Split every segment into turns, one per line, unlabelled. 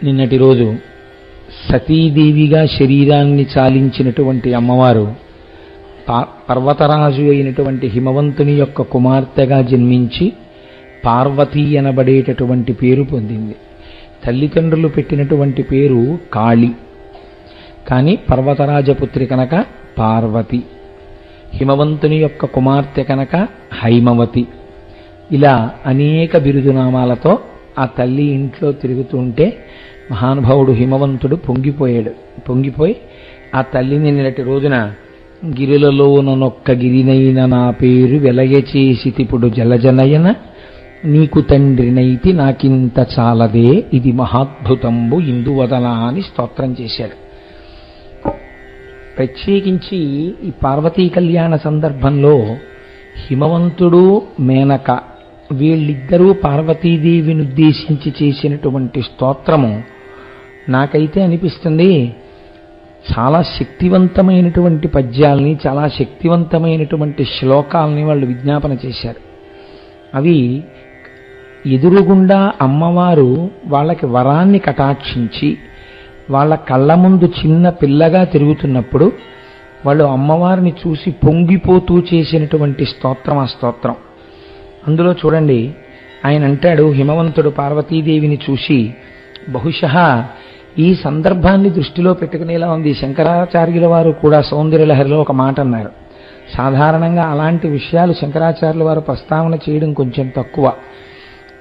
నిన్నటి రోజు సతీదేవిగా శరీరాన్ని చాలించినటువంటి అమ్మవారు పర్వతరాజు అయినటువంటి హిమవంతుని యొక్క కుమార్తెగా జన్మించి పార్వతీ అనబడేటటువంటి పేరు పొందింది. తల్లిదండ్రులు పెట్టినటువంటి పేరు కాళి, కానీ పర్వతరాజపుత్రి కనుక పార్వతి, హిమవంతుని యొక్క కుమార్తె కనుక హైమవతి. ఇలా అనేక బిరుదునామాలతో ఆ తల్లి ఇంట్లో తిరుగుతూ ఉంటే మహానుభావుడు హిమవంతుడు పొంగిపోయి ఆ తల్లిని నిన్నటి రోజున గిరిలలోనొక్క గిరినైన నా పేరు వెలయచేసితిపుడు జలజనయన నీకు తండ్రినైతి నాకింత చాలదే ఇది మహాద్భుతంబు ఇందువదన అని స్తోత్రం చేశాడు. ప్రత్యేకించి ఈ పార్వతీ కళ్యాణ సందర్భంలో హిమవంతుడు మేనక వీళ్ళిద్దరూ పార్వతీదేవిని ఉద్దేశించి చేసినటువంటి స్తోత్రము నాకైతే అనిపిస్తుంది చాలా శక్తివంతమైనటువంటి పద్యాల్ని, చాలా శక్తివంతమైనటువంటి శ్లోకాలని వాళ్ళు విజ్ఞాపన చేశారు. అవి ఎదురుగుండా అమ్మవారు వాళ్ళకి వరాన్ని కటాక్షించి వాళ్ళ కళ్ళ ముందు చిన్న పిల్లగా తిరుగుతున్నప్పుడు వాళ్ళు అమ్మవారిని చూసి పొంగిపోతూ చేసినటువంటి స్తోత్రం ఆ స్తోత్రం. అందులో చూడండి, ఆయన అంటాడు, హిమవంతుడు పార్వతీదేవిని చూసి, బహుశः ఈ సందర్భాన్ని దృష్టిలో పెట్టుకునేలా ఉంది. శంకరాచార్యుల వారు కూడా సౌందర్యలహరిలో ఒక మాట అన్నారు. సాధారణంగా అలాంటి విషయాలు శంకరాచార్యుల వారు ప్రస్తావన చేయడం కొంచెం తక్కువ.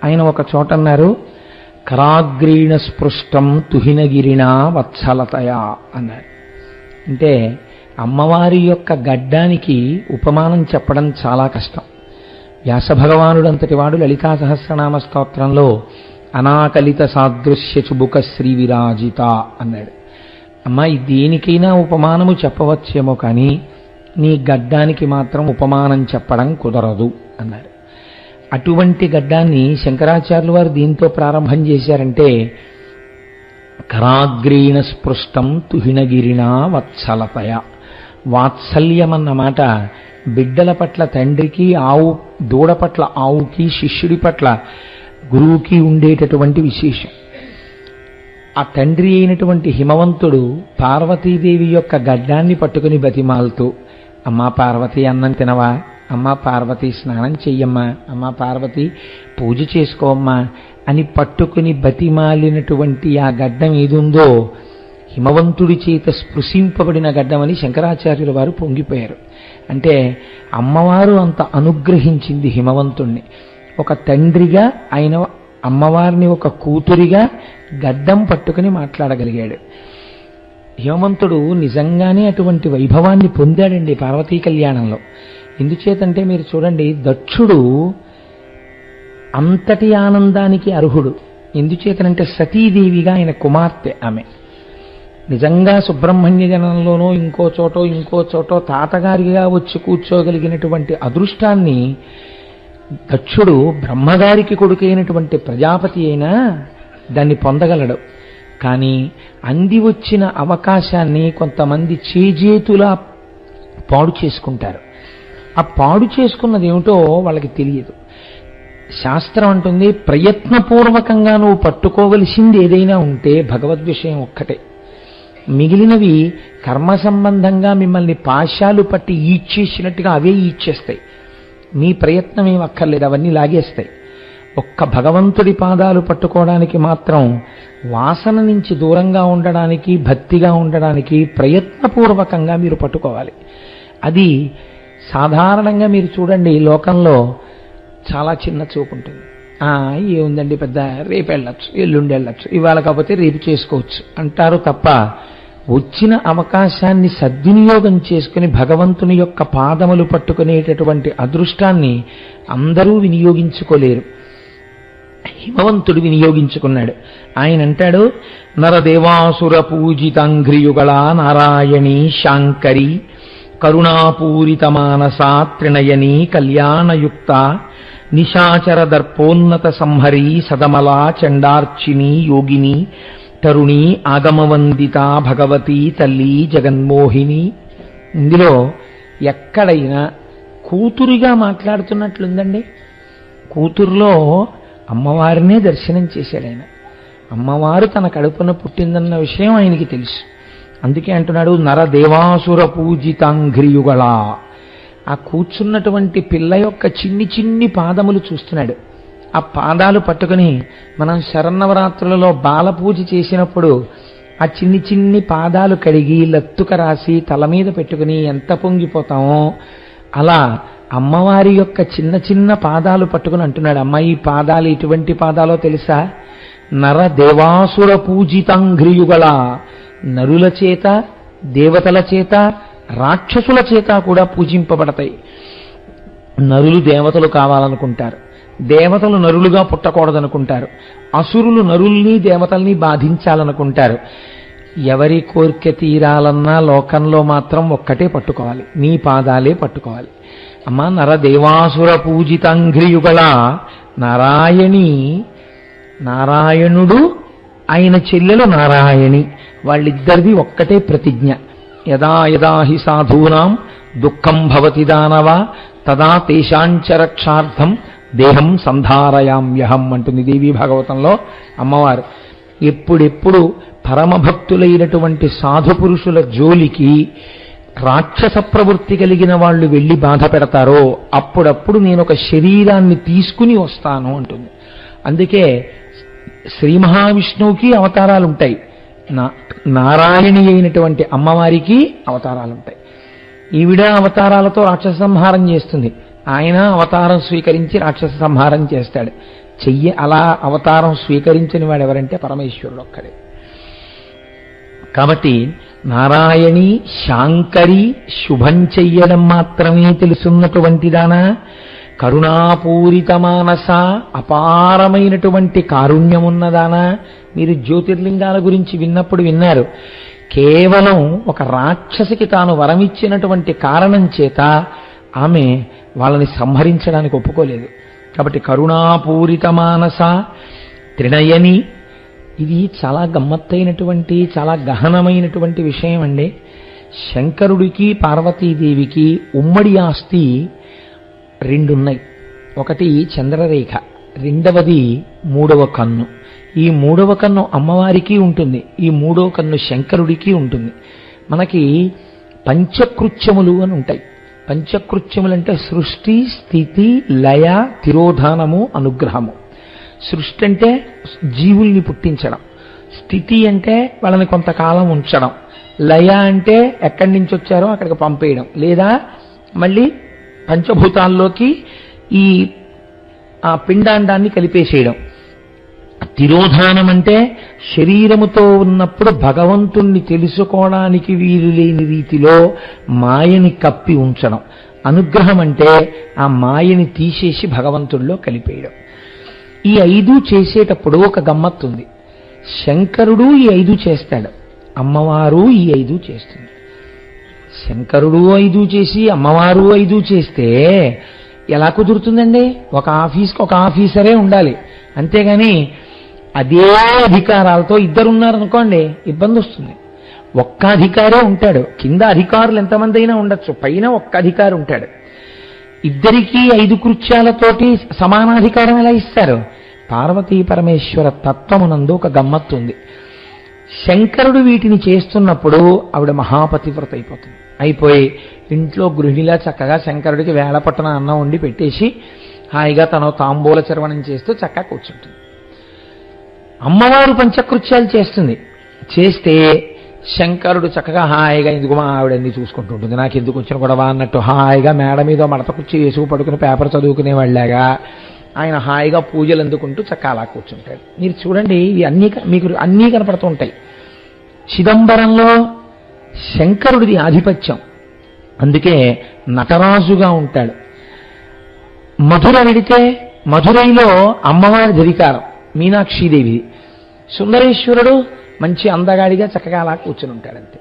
ఆయన ఒక చోట అన్నారు, కరాగ్రీణ స్పృష్టం తుహినగిరినా వత్సలతయా అన్నారు. అంటే అమ్మవారి యొక్క గడ్డానికి ఉపమానం చెప్పడం చాలా కష్టం. వ్యాసభగవానుడు అంతటి వాడు లలితా సహస్రనామ స్తోత్రంలో అనాకలిత సాదృశ్య చుబుక శ్రీ విరాజిత అన్నాడు. అమ్మా, దేనికైనా ఉపమానము చెప్పవచ్చేమో కానీ నీ గడ్డానికి మాత్రం ఉపమానం చెప్పడం కుదరదు అన్నారు. అటువంటి గడ్డాన్ని శంకరాచార్యులు వారు దీంతో ప్రారంభం చేశారంటే, కరాగ్రీణ స్పృష్టం తుహినగిరినా వత్సలతయ. వాత్సల్యం అన్నమాట బిడ్డల పట్ల తండ్రికి, దూడ పట్ల ఆవుకి, శిష్యుడి పట్ల గురువుకి ఉండేటటువంటి విశేషం. ఆ తండ్రి అయినటువంటి హిమవంతుడు పార్వతీదేవి యొక్క గడ్డాన్ని పట్టుకుని బతిమాలుతూ, అమ్మా పార్వతి అన్నం తినవా, అమ్మా పార్వతి స్నానం చెయ్యమ్మా, అమ్మా పార్వతి పూజ చేసుకోమ్మా అని పట్టుకుని బతిమాలినటువంటి ఆ గడ్డం ఏదుందో హిమవంతుడి చేత స్పృశింపబడిన గడ్డమని శంకరాచార్యుల వారు పొంగిపోయారు. అంటే అమ్మవారు అంత అనుగ్రహించింది హిమవంతుణ్ణి. ఒక తండ్రిగా ఆయన అమ్మవారిని ఒక కూతురిగా గడ్డం పట్టుకుని మాట్లాడగలిగాడు. హిమవంతుడు నిజంగానే అటువంటి వైభవాన్ని పొందాడండి పార్వతీ కళ్యాణంలో. ఎందుచేతంటే మీరు చూడండి, దక్షుడు అంతటి ఆనందానికి అర్హుడు. ఎందుచేతనంటే సతీదేవిగా ఆయన కుమార్తె ఆమె. నిజంగా సుబ్రహ్మణ్య జనంలోనో ఇంకో చోటో తాతగారిగా వచ్చి కూర్చోగలిగినటువంటి అదృష్టాన్ని దక్షుడు బ్రహ్మగారికి కొడుకైనటువంటి ప్రజాపతి అయినా దాన్ని పొందగలడు. కానీ అంది వచ్చిన అవకాశాన్ని కొంతమంది చేజేతులా పాడు చేసుకుంటారు. ఆ పాడు చేసుకున్నది ఏమిటో వాళ్ళకి తెలియదు. శాస్త్రం అంటుంది, ప్రయత్నపూర్వకంగా నువ్వు పట్టుకోవలసింది ఏదైనా ఉంటే భగవద్విషయం ఒక్కటే. మిగిలినవి కర్మ సంబంధంగా మిమ్మల్ని పాశాలు పట్టి ఈడ్చేసినట్టుగా అవే ఈడ్చేస్తాయి. మీ ప్రయత్నం ఏం అక్కర్లేదు, అవన్నీ లాగేస్తాయి. ఒక్క భగవంతుడి పాదాలు పట్టుకోవడానికి మాత్రం వాసన నుంచి దూరంగా ఉండడానికి, భక్తిగా ఉండడానికి ప్రయత్నపూర్వకంగా మీరు పట్టుకోవాలి. అది సాధారణంగా మీరు చూడండి, లోకంలో చాలా చిన్న చూపు ఉంటుంది. ఏముందండి పెద్ద, రేపు వెళ్ళొచ్చు, ఎల్లుండి వెళ్ళొచ్చు, ఇవాళ కాకపోతే రేపు చేసుకోవచ్చు అంటారు తప్ప వచ్చిన అవకాశాన్ని సద్వినియోగం చేసుకుని భగవంతుని యొక్క పాదములు పట్టుకునేటటువంటి అదృష్టాన్ని అందరూ వినియోగించుకోలేరు. హిమవంతుడు వినియోగించుకున్నాడు. ఆయన అంటాడు, నరదేవాసుర పూజితాంఘ్రియుగళ నారాయణీ శాంకరి కరుణాపూరిత మానసా త్రినయనీ కళ్యాణయుక్త నిశాచర దర్పోన్నత సంహరీ సదమలా చండార్చిని యోగిని తరుణి ఆగమవందిత భగవతి తల్లి జగన్మోహిని. ఇందులో ఎక్కడైనా కూతురిగా మాట్లాడుతున్నట్లుందండి. కూతురులో అమ్మవారినే దర్శనం చేశాడు ఆయన. అమ్మవారు తన కడుపున పుట్టిందన్న విషయం ఆయనకి తెలుసు. అందుకే అంటున్నాడు నరదేవాసుర పూజితాంఘ్రియుగళ. ఆ కూర్చున్నటువంటి పిల్ల యొక్క చిన్ని చిన్ని పాదములు చూస్తున్నాడు. ఆ పాదాలు పట్టుకుని మనం శరన్నవరాత్రులలో బాలపూజ చేసినప్పుడు ఆ చిన్ని చిన్ని పాదాలు కడిగి లత్తుక రాసి తల మీద పెట్టుకుని ఎంత పొంగిపోతామో అలా అమ్మవారి యొక్క చిన్న చిన్న పాదాలు పట్టుకుని అంటున్నాడు, అమ్మ ఈ పాదాలు ఎటువంటి పాదాలో తెలుసా? నరదేవాసుర పూజితాంఘ్రియుగళ. నరుల చేత, దేవతల చేత, రాక్షసుల చేత కూడా పూజింపబడతాయి. నరులు దేవతలు కావాలనుకుంటారు, దేవతలు నరులుగా పుట్టకూడదనుకుంటారు, అసురులు నరుల్ని దేవతల్ని బాధించాలనుకుంటారు. ఎవరి కోరిక తీరాలన్నా లోకంలో మాత్రం ఒక్కటే పట్టుకోవాలి, నీ పాదాలే పట్టుకోవాలి. అమ్మ నరదేవాసుర పూజితాంఘ్రియుగళ. నారాయణి, నారాయణుడు ఆయన చెల్లెలు నారాయణి, వాళ్ళిద్దరిది ఒక్కటే ప్రతిజ్ఞ. యదా యదా హి సాధూనాం దుఃఖం భవతి దానవ తదా తేషాంచ రక్షార్థం దేహం సంధారయామ్యహం అంటుంది దేవీ భాగవతంలో అమ్మవారు. ఎప్పుడెప్పుడు పరమభక్తులైనటువంటి సాధు పురుషుల జోలికి రాక్షస ప్రవృత్తి కలిగిన వాళ్ళు వెళ్ళి బాధ పెడతారో అప్పుడప్పుడు నేను ఒక శరీరాన్ని తీసుకుని వస్తాను అంటుంది. అందుకే శ్రీ మహావిష్ణువుకి అవతారాలుంటాయి, నారాయణి అయినటువంటి అమ్మవారికి అవతారాలుంటాయి. ఈవిడ అవతారాలతో రాక్షస సంహారం చేస్తుంది, ఆయన అవతారం స్వీకరించి రాక్షస సంహారం చేస్తాడు. అలా అవతారం స్వీకరించిన వాడు ఎవరంటే పరమేశ్వరుడు ఒక్కడే. కాబట్టి నారాయణి, శాంకరి శుభం చెయ్యడం మాత్రమే తెలుసున్నటువంటి దానా, కరుణాపూరిత మానస, అపారమైనటువంటి కారుణ్యమున్నదానా. మీరు జ్యోతిర్లింగాల గురించి విన్నప్పుడు విన్నారు, కేవలం ఒక రాక్షసికి తాను వరమిచ్చినటువంటి కారణం చేత ఆమె వాళ్ళని సంహరించడానికి ఒప్పుకోలేదు. కాబట్టి కరుణాపూరిత మానస, త్రినయని. ఇది చాలా గమ్మత్తైనటువంటి చాలా గహనమైనటువంటి విషయం అండి. శంకరుడికి పార్వతీదేవికి ఉమ్మడి ఆస్తి రెండున్నాయి. ఒకటి చంద్రరేఖ, రెండవది మూడవ కన్ను. ఈ మూడవ కన్ను అమ్మవారికి ఉంటుంది, ఈ మూడవ కన్ను శంకరుడికి ఉంటుంది. మనకి పంచకృత్యములు అని ఉంటాయి. పంచకృత్యములంటే సృష్టి, స్థితి, లయ, తిరోధానము, అనుగ్రహము. సృష్టి అంటే జీవుల్ని పుట్టించడం, స్థితి అంటే వాళ్ళని కొంతకాలం ఉంచడం, లయ అంటే ఎక్కడి నుంచి వచ్చారో అక్కడికి పంపేయడం, లేదా మళ్ళీ పంచభూతాల్లోకి ఈ పిండాండాన్ని కలిపేసేయడం. తిరోధానం అంటే శరీరముతో ఉన్నప్పుడు భగవంతుణ్ణి తెలుసుకోవడానికి వీలు లేని రీతిలో మాయని కప్పి ఉంచడం. అనుగ్రహం అంటే ఆ మాయని తీసేసి భగవంతుడిలో కలిపేయడం. ఈ 5 చేసేటప్పుడు ఒక గమ్మత్తుంది. శంకరుడు ఈ 5 చేస్తాడు, అమ్మవారు ఈ 5 చేస్తుంది. శంకరుడు 5 చేసి అమ్మవారు 5 చేస్తే ఎలా కుదురుతుందండి? ఒక ఆఫీస్కి ఒక ఆఫీసరే ఉండాలి, అంతేగాని అదే అధికారాలతో ఇద్దరున్నారనుకోండి ఇబ్బంది వస్తుంది. ఒక్క అధికారే ఉంటాడు, కింద అధికారులు ఎంతమంది అయినా ఉండొచ్చు, పైన ఒక్క అధికారి ఉంటాడు. ఇద్దరికీ 5 కృత్యాలతోటి సమానాధికారం ఎలా ఇస్తారు? పార్వతీ పరమేశ్వర తత్వమునందు ఒక గమ్మత్తు ఉంది. శంకరుడు వీటిని చేస్తున్నప్పుడు ఆవిడ మహాపతివ్రత అయిపోతుంది. అయిపోయి ఇంట్లో గృహిణిలా చక్కగా శంకరుడికి వేళపట్టణ అన్నం వండి పెట్టేసి హాయిగా తను తాంబూల చర్వణం చేస్తూ చక్కగా కూర్చుంటుంది. అమ్మవారు పంచకృత్యాలు చేస్తుంది. చేస్తే శంకరుడు చక్కగా హాయిగా ఎందుకు మా ఆవిడన్ని చూసుకుంటూ ఉంటుంది, నాకు ఎందుకు వచ్చిన గొడవ అన్నట్టు హాయిగా మేడ మీద మడత కుర్చీ వేసుకు పడుకుని పేపర్ చదువుకునేవాళ్ళగా ఆయన హాయిగా పూజలు అందుకుంటూ చక్కగా అలా కూర్చుంటాడు. మీరు చూడండి, ఇవి మీకు అన్నీ కనపడుతూ ఉంటాయి. చిదంబరంలో శంకరుడిది ఆధిపత్యం, అందుకే నటరాజుగా ఉంటాడు. మధుర వెడితే మధురైలో అమ్మవారి అధికారం మీనాక్షీదేవిది. సుందరేశ్వరుడు మంచి అందగాడిగా చక్కగా అలా కూర్చుని ఉంటాడంతే.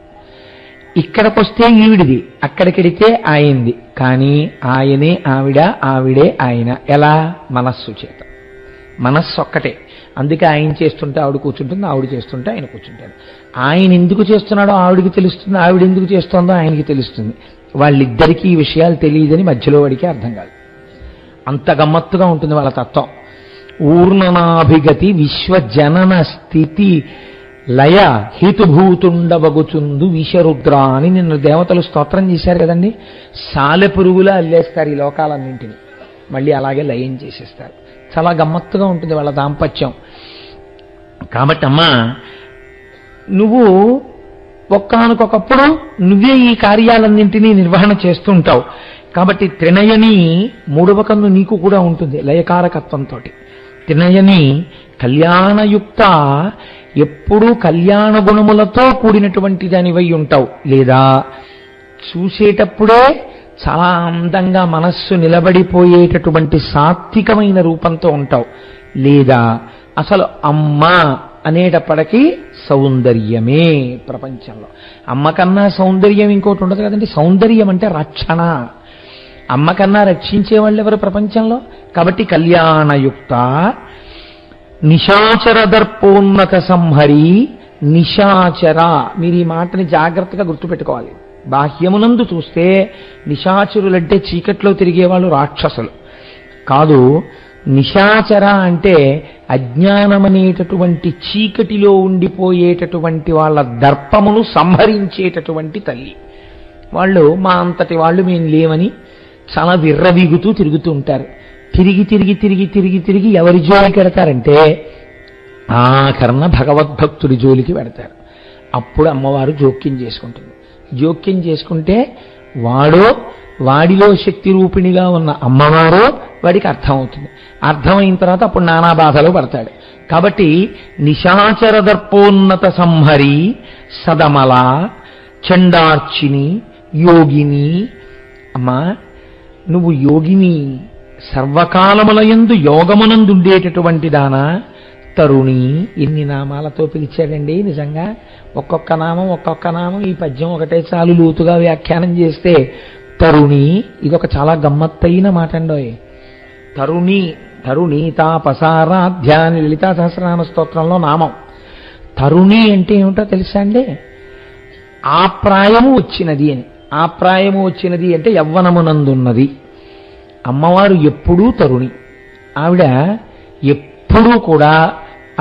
ఇక్కడికొస్తే ఈవిడిది, అక్కడికెడితే ఆయనది. కానీ ఆయనే ఆవిడ, ఆవిడే ఆయన. ఎలా? మనస్సు చేత. మనస్సు ఒక్కటే. అందుకే ఆయన చేస్తుంటే ఆవిడ కూర్చుంటుంది, ఆవిడ చేస్తుంటే ఆయన కూర్చుంటాడు. ఆయన ఎందుకు చేస్తున్నాడో ఆవిడికి తెలుస్తుంది, ఆవిడ ఎందుకు చేస్తుందో ఆయనకి తెలుస్తుంది. వాళ్ళిద్దరికీ ఈ విషయాలు తెలియదని మధ్యలో వాడికి అర్థం కాదు. అంత గమ్మత్తుగా ఉంటుంది వాళ్ళ తత్వం. ఊర్ణనాభిగతి విశ్వజనన స్థితి లయ హేతుభూతుండవగుచుందు విషరుద్ర అని నిన్ను దేవతలు స్తోత్రం చేశారు కదండి. సాలెపురుగులా అల్లేస్తారు ఈ లోకాలన్నింటినీ, మళ్ళీ అలాగే లయం చేసేస్తారు. చాలా గమ్మత్తుగా ఉంటుంది వాళ్ళ దాంపత్యం. కాబట్టి అమ్మా, నువ్వు ఒక్కానొకప్పుడు నువ్వే ఈ కార్యాలన్నింటినీ నిర్వహణ చేస్తుంటావు. కాబట్టి త్రినయని మూడవ కన్ను నీకు కూడా ఉంటుంది లయకారకత్వంతో. త్రినయని కళ్యాణయుక్త, ఎప్పుడూ కళ్యాణ గుణములతో కూడినటువంటి దానివై ఉంటావు. లేదా చూసేటప్పుడే చాలా అందంగా మనస్సు నిలబడిపోయేటటువంటి సాత్వికమైన రూపంతో ఉంటావు. లేదా అసలు అమ్మ అనేటప్పటికీ సౌందర్యమే ప్రపంచంలో. అమ్మ కన్నా సౌందర్యం ఇంకోటి ఉండదు కదండి. సౌందర్యం అంటే రక్షణ. అమ్మ కన్నా రక్షించేవాళ్ళు ఎవరు ప్రపంచంలో? కాబట్టి కళ్యాణయుక్త నిశాచర దర్పోన్నత సంహరి. నిశాచర, మీరు ఈ మాటని జాగ్రత్తగా గుర్తుపెట్టుకోవాలి. బాహ్యమునందు చూస్తే నిశాచరులంటే చీకట్లో తిరిగేవాళ్ళు రాక్షసులు కాదు. నిశాచర అంటే అజ్ఞానమనేటటువంటి చీకటిలో ఉండిపోయేటటువంటి వాళ్ళ దర్పమును సంహరించేటటువంటి తల్లి. వాళ్ళు మా అంతటి వాళ్ళు మేము లేవని చాలా విర్రవీగుతూ తిరుగుతూ ఉంటారు. తిరిగి తిరిగి తిరిగి తిరిగి తిరిగి ఎవరి జోలికి పెడతారంటే ఆఖరణ భగవద్భక్తుడి జోలికి పెడతారు. అప్పుడు అమ్మవారు జోక్యం చేసుకుంటుంది. జోక్యం చేసుకుంటే వాడిలో శక్తి రూపిణిగా ఉన్న అమ్మవారు వాడికి అర్థమవుతుంది. అర్థమైన తర్వాత అప్పుడు నానా బాధలు పడతాడు. కాబట్టి నిశాచర దర్పోన్నత సంహరి సదమల చండార్చిని యోగిని. అమ్మా, నువ్వు యోగిని, సర్వకాలములయందు యోగమునందుండేటటువంటి దానా. తరుణి, ఎన్ని నామాలతో పిలిచాడండి నిజంగా. ఒక్కొక్క నామం ఈ పద్యం ఒకటే చాలు లోతుగా వ్యాఖ్యానం చేస్తే. తరుణి, ఇదొక చాలా గమ్మత్తైన మాట అండోయ్. తరుణి తాపసారాధ్య అని లలితా సహస్రనామ స్తోత్రంలో నామం. తరుణి అంటే ఏమిటో తెలుసా అండి? ఆ ప్రాయము వచ్చినది అని. ఆ ప్రాయము వచ్చినది అంటే యవ్వనమునందున్నది. అమ్మవారు ఎప్పుడూ తరుణి. ఆవిడ ఎప్పుడూ కూడా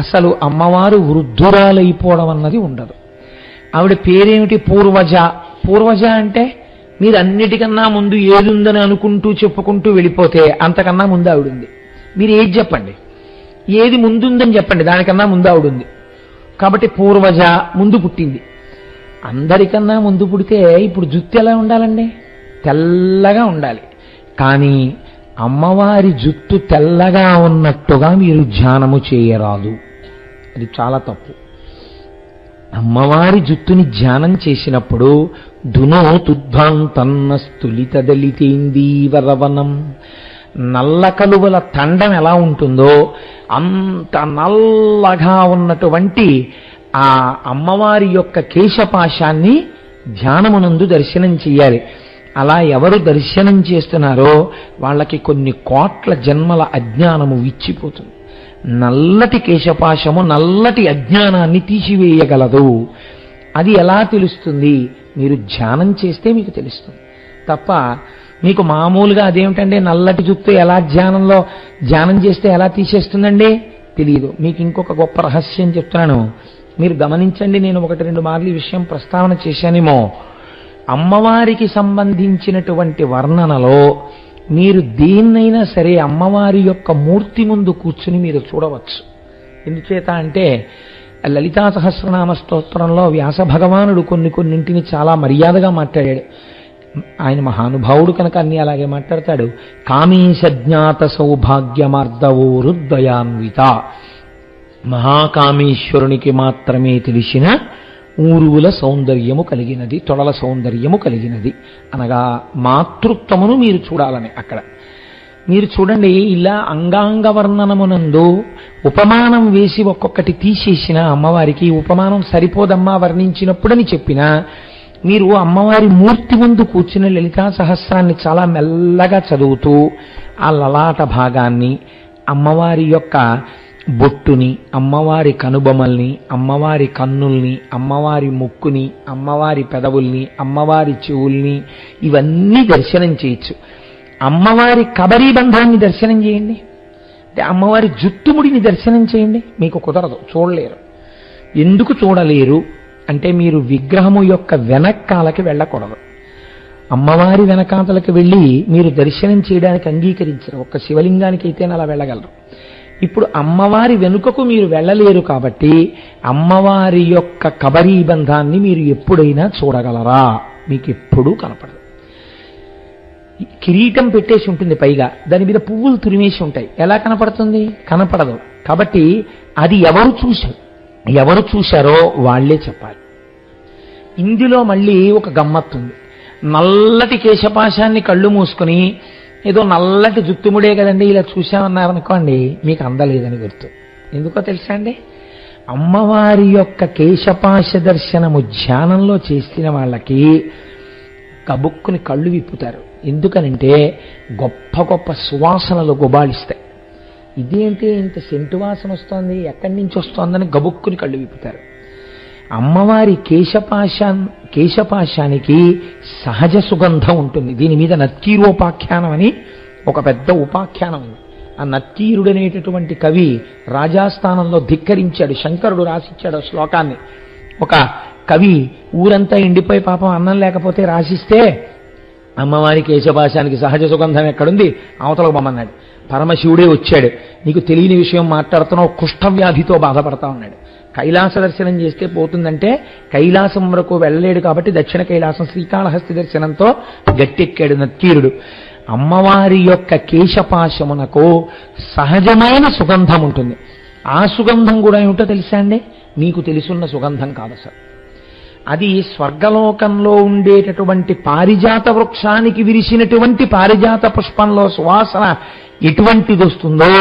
అసలు అమ్మవారు వృద్ధురాలైపోవడం అన్నది ఉండదు. ఆవిడ పేరేమిటి? పూర్వజ. పూర్వజ అంటే మీరు అన్నిటికన్నా ముందు ఏదుందని అనుకుంటూ చెప్పుకుంటూ వెళ్ళిపోతే అంతకన్నా ముందు ఆవిడుంది. మీరు ఏది చెప్పండి, ఏది ముందుందని చెప్పండి, దానికన్నా ముందు ఆవిడుంది. కాబట్టి పూర్వజ, ముందు పుట్టింది. అందరికన్నా ముందు పుడితే ఇప్పుడు జుత్తు ఎలా ఉండాలండి? తెల్లగా ఉండాలి. కానీ అమ్మవారి జుత్తు తెల్లగా ఉన్నట్టుగా మీరు ధ్యానము చేయరాదు. అది చాలా తప్పు. అమ్మవారి జుత్తుని ధ్యానం చేసినప్పుడు దునో తుద్భాంతన్న స్థులిత దళితేందీవరవనం, నల్ల కలువల తండం ఎలా ఉంటుందో అంత నల్లగా ఉన్నటువంటి ఆ అమ్మవారి యొక్క కేశపాశాన్ని ధ్యానమునందు దర్శనం చెయ్యాలి. అలా ఎవరు దర్శనం చేస్తున్నారో వాళ్ళకి కొన్ని కోట్ల జన్మల అజ్ఞానము విచ్చిపోతుంది. నల్లటి కేశపాశము నల్లటి అజ్ఞానాన్ని తీసివేయగలదు. అది ఎలా తెలుస్తుంది? మీరు ధ్యానం చేస్తే మీకు తెలుస్తుంది తప్ప మీకు మామూలుగా అదేమిటంటే నల్లటి జుత్తు ఎలా ధ్యానం చేస్తే ఎలా తీసేస్తుందండి తెలియదు. మీకు ఇంకొక గొప్ప రహస్యం చెప్తున్నాను, మీరు గమనించండి. నేను 1-2 మార్లు ఈ విషయం ప్రస్తావన చేశానేమో. అమ్మవారికి సంబంధించినటువంటి వర్ణనలో మీరు దేన్నైనా సరే అమ్మవారి యొక్క మూర్తి ముందు కూర్చుని మీరు చూడవచ్చు. ఎందుచేత అంటే లలితా సహస్రనామ స్తోత్రంలో వ్యాస భగవానుడు కొన్నింటిని చాలా మర్యాదగా మాట్లాడాడు. ఆయన మహానుభావుడు కనుక అన్ని అలాగే మాట్లాడతాడు. కామేశ జ్ఞాత సౌభాగ్యమార్దవోరుద్వయాన్విత, మహాకామేశ్వరునికి మాత్రమే తెలిసిన ఊరువుల సౌందర్యము కలిగినది, తొడల సౌందర్యము కలిగినది అనగా మాతృత్వమును మీరు చూడాలని. అక్కడ మీరు చూడండి, ఇలా అంగాంగ వర్ణనమునందు ఉపమానం వేసి ఒక్కొక్కటి తీసేసిన అమ్మవారికి ఉపమానం సరిపోదమ్మా వర్ణించినప్పుడని చెప్పినా మీరు అమ్మవారి మూర్తి ముందు కూర్చుని లలితా సహస్రాన్ని చాలా మెల్లగా చదువుతూ ఆ లలాట భాగాన్ని, అమ్మవారి యొక్క బొట్టుని, అమ్మవారి కనుబొమల్ని, అమ్మవారి కన్నుల్ని, అమ్మవారి ముక్కుని, అమ్మవారి పెదవుల్ని, అమ్మవారి చెవుల్ని ఇవన్నీ దర్శనం చేయొచ్చు. అమ్మవారి కబరీ బంధాన్ని దర్శనం చేయండి. అంటే అంటే అమ్మవారి జుట్టుముడిని దర్శనం చేయండి, మీకు కుదరదు, చూడలేరు. ఎందుకు చూడలేరు అంటే మీరు విగ్రహము యొక్క వెనకాలకి వెళ్ళకూడదు. అమ్మవారి వెనకాతలకి వెళ్ళి మీరు దర్శనం చేయడానికి అంగీకరించరు. ఒక్క శివలింగానికి అయితే అలా వెళ్ళగలరు. ఇప్పుడు అమ్మవారి వెనుకకు మీరు వెళ్ళలేరు కాబట్టి అమ్మవారి యొక్క కబరీబంధాన్ని మీరు ఎప్పుడైనా చూడగలరా? మీకు ఎప్పుడూ కనపడదు. కిరీటం పెట్టేసి ఉంటుంది, పైగా దాని మీద పువ్వులు తురిమేసి ఉంటాయి. ఎలా కనపడుతుంది? కనపడదు. కాబట్టి అది ఎవరు చూశారో వాళ్లే చెప్పాలి. ఇందులో మళ్ళీ ఒక గమ్మత్తుంది. నల్లటి కేశపాశాన్ని కళ్ళు మూసుకుని ఏదో నల్లటి జుత్తుముడే కదండి ఇలా చూశామన్నారనుకోండి, మీకు అందలేదని గుర్తు. ఎందుకో తెలుసా అండి? అమ్మవారి యొక్క కేశపాశ దర్శనము ధ్యానంలో చేసిన వాళ్ళకి కబుక్కుని కళ్ళు విప్పుతారు. ఎందుకనంటే గొప్ప గొప్ప సువాసనలు గుబాళిస్తాయి. ఇదేంటి ఇంత సెంటు వాసన వస్తోంది, ఎక్కడి నుంచి వస్తోందని గబుక్కుని కళ్ళు విప్పుతారు. అమ్మవారి కేశపాశానికి సహజ సుగంధం ఉంటుంది. దీని మీద నత్తీరోపాఖ్యానం అని ఒక పెద్ద ఉపాఖ్యానం ఉంది. ఆ నత్తీరుడు అనేటటువంటి కవి రాజాస్థానంలో ధిక్కరించాడు. శంకరుడు రాసిచ్చాడు శ్లోకాన్ని. ఒక కవి ఊరంతా ఎండిపోయి పాపం అన్నం లేకపోతే రాసిస్తే అమ్మవారి కేశపాశానికి సహజ సుగంధం ఎక్కడుంది, అవతలకు బొమ్మన్నాడు. పరమశివుడే వచ్చాడు. నీకు తెలియని విషయం మాట్లాడుతున్నావు, కుష్ఠవ్యాధితో బాధపడతా ఉన్నాడు. కైలాస దర్శనం చేస్తే పోతుందంటే కైలాసం వరకు వెళ్ళలేడు కాబట్టి దక్షిణ కైలాసం శ్రీకాళహస్తి దర్శనంతో గట్టెక్కాడు నత్తీరుడు. అమ్మవారి యొక్క కేశపాశమునకు సహజమైన సుగంధం ఉంటుంది. ఆ సుగంధం కూడా ఏమిటో తెలుసా అండి? మీకు తెలుసున్న సుగంధం కాదు సార్. అది స్వర్గలోకంలో ఉండేటటువంటి పారిజాత వృక్షానికి విరిసినటువంటి పారిజాత పుష్పంలో సువాసన ఎటువంటిది వస్తుందో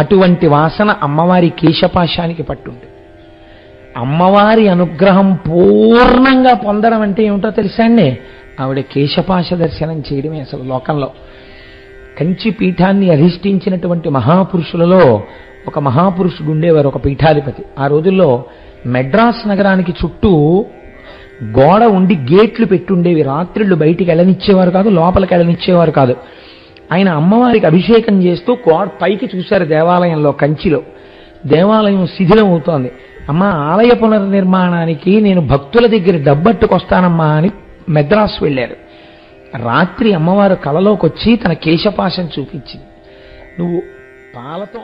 అటువంటి వాసన అమ్మవారి కేశపాశానికి పట్టుంది. అమ్మవారి అనుగ్రహం పూర్ణంగా పొందడం అంటే ఏమిటో తెలుసా అండి? ఆవిడ కేశపాశ దర్శనం చేయడమే. అసలు లోకంలో కంచి పీఠాన్ని అధిష్ఠించినటువంటి మహాపురుషులలో ఒక మహాపురుషుడు ఉండేవారు, ఒక పీఠాధిపతి. ఆ రోజుల్లో మెడ్రాస్ నగరానికి చుట్టూ గోడ ఉండి గేట్లు పెట్టుండేవి. రాత్రిళ్ళు బయటికి వెళ్ళనిచ్చేవారు కాదు, లోపలికి వెళ్ళనిచ్చేవారు కాదు. ఆయన అమ్మవారికి అభిషేకం చేస్తూ పైకి చూశారు దేవాలయంలో, కంచిలో. దేవాలయం శిథిలం అవుతోంది. అమ్మ, ఆలయ పునర్నిర్మాణానికి నేను భక్తుల దగ్గర డబ్బట్టుకొస్తానమ్మా అని మెద్రాసు వెళ్ళారు. రాత్రి అమ్మవారు కలలోకి వచ్చి తన కేశపాశం చూపించింది. నువ్వు పాలతో